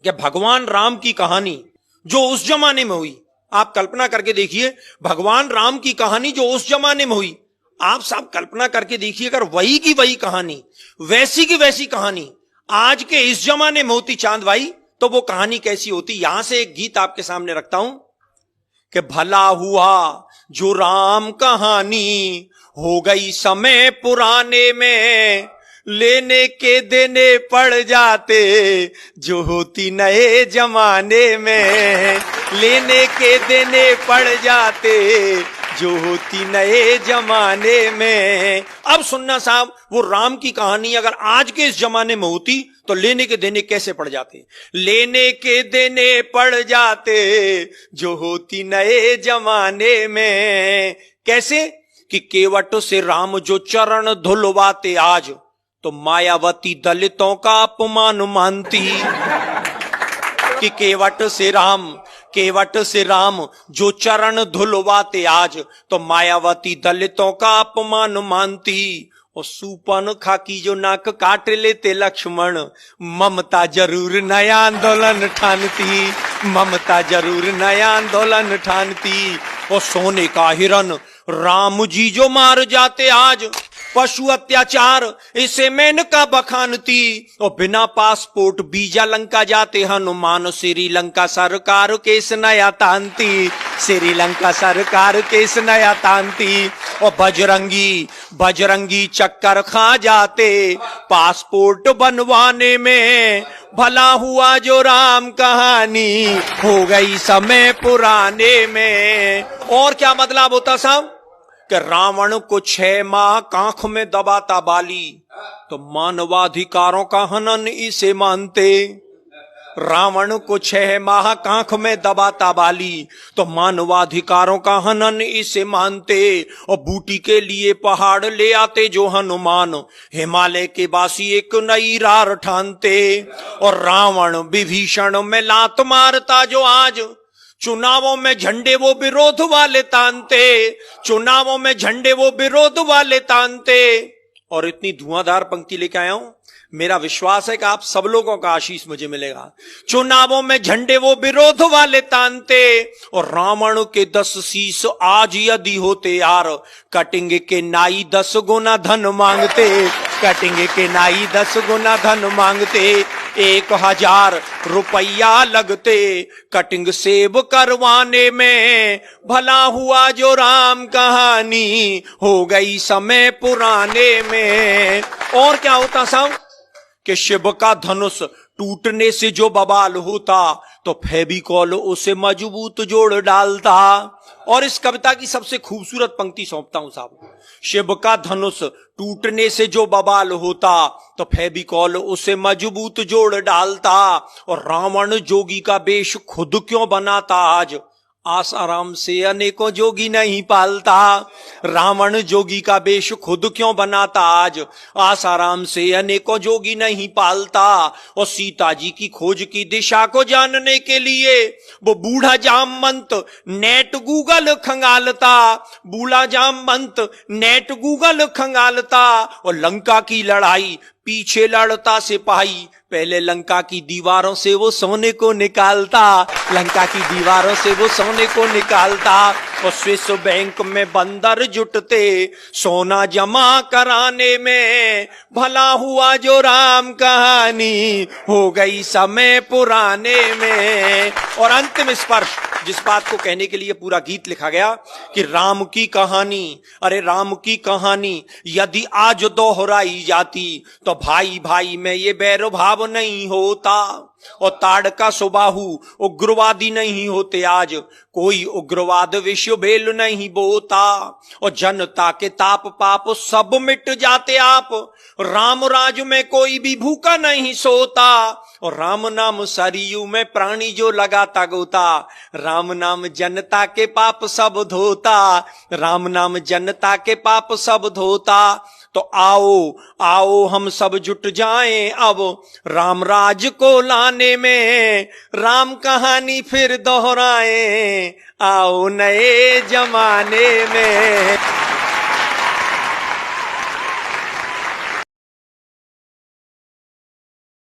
कि भगवान राम की कहानी जो उस जमाने में हुई, आप कल्पना करके देखिए, भगवान राम की कहानी जो उस जमाने में हुई, आप सब कल्पना करके देखिए, अगर वही की वही कहानी, वैसी की वैसी कहानी आज के इस जमाने में होती चांद भाई, तो वो कहानी कैसी होती। यहां से एक गीत आपके सामने रखता हूं कि भला हुआ जो राम कहानी हो गई समय पुराने में, लेने के देने पड़ जाते जो होती नए जमाने में, लेने के देने पड़ जाते जो होती नए जमाने में। अब सुनना साहब, वो राम की कहानी अगर आज के इस जमाने में होती तो लेने के देने कैसे पड़ जाते, लेने के देने पड़ जाते जो होती नए जमाने में। कैसे कि केवट से राम जो चरण धुलवाते आज, तो मायावती दलितों का अपमान मानती। कि केवट से राम जो चरण धुलवाते आज, तो मायावती दलितों का अपमान मानती। और सूपन खाकी जो नाक काट लेते लक्ष्मण, ममता जरूर नया आंदोलन ठानती, ममता जरूर नया आंदोलन ठानती। और सोने का हिरन राम जी जो मार जाते आज, पशु अत्याचार इसे मेनका बखानती। और बिना पासपोर्ट वीजा लंका जाते हनुमान, श्रीलंका सरकार केस नया तानती, श्रीलंका सरकार केस नया तानती। और बजरंगी चक्कर खा जाते पासपोर्ट बनवाने में, भला हुआ जो राम कहानी हो गई समय पुराने में। और क्या मतलब होता साहब कि रावण को 6 माह कांख में दबाता बाली, तो मानवाधिकारों का हनन इसे मानते। रावण को 6 माह कांख में दबाता बाली, तो मानवाधिकारों का हनन इसे मानते। और बूटी के लिए पहाड़ ले आते जो हनुमान, हिमालय के बासी एक नई रार ठानते। और रावण विभीषण में लात मारता जो आज, चुनावों में झंडे वो विरोध वाले तानते, चुनावों में झंडे वो विरोध वाले तानते। और इतनी धुआंधार पंक्ति लेके आया हूं, मेरा विश्वास है कि आप सब लोगों का आशीष मुझे मिलेगा। चुनावों में झंडे वो विरोध वाले तानते। और रावण के 10 शीश आज यदि होते यार, कटेंगे के नाई 10 गुना धन मांगते, कटेंगे के नाई 10 गुना धन मांगते। 1000 रुपया लगते कटिंग सेब करवाने में, भला हुआ जो राम कहानी हो गई समय पुराने में। और क्या होता साहब कि शिव का धनुष टूटने से जो बवाल होता, तो फेविकॉल उसे मजबूत जोड़ डालता। और इस कविता की सबसे खूबसूरत पंक्ति सौंपता हूं साहब, शिव का धनुष टूटने से जो बवाल होता, तो फेविकॉल उसे मजबूत जोड़ डालता। और रावण जोगी का वेश खुद क्यों बनाता आज, आसाराम से अनेकों जोगी नहीं पालता। रावण जोगी का वेश खुद क्यों बनाता आज, आसाराम से अनेकों जोगी नहीं पालता। और सीता जी की खोज की दिशा को जानने के लिए वो बूढ़ा जामवंत नेट गूगल खंगालता, बूढ़ा जामवंत नेट गूगल खंगालता। और लंका की लड़ाई पीछे लड़ता सिपाही, पहले लंका की दीवारों से वो सोने को निकालता, लंका की दीवारों से वो सोने को निकालता। और स्विस बैंक में बंदर जुटते सोना जमा कराने में, भला हुआ जो राम कहानी हो गई समय पुराने में। और अंतिम स्पर्श, जिस बात को कहने के लिए पूरा गीत लिखा गया कि राम की कहानी, अरे राम की कहानी यदि आज दोहराई जाती, तो भाई भाई में ये बैर भाव नहीं होता। और ताड़का सुबाहु उग्रवादी नहीं होते आज, कोई उग्रवाद विश्व भेल नहीं बोता। और जनता के ताप पाप सब मिट जाते आप, राम राज में कोई भी भूखा नहीं सोता। और राम नाम सरयू में प्राणी जो लगाता गोता, राम नाम जनता के पाप सब धोता, राम नाम जनता के पाप सब धोता। तो आओ आओ हम सब जुट जाएं अब राम राज को लाने में, राम कहानी फिर दोहराएं आओ नए जमाने में।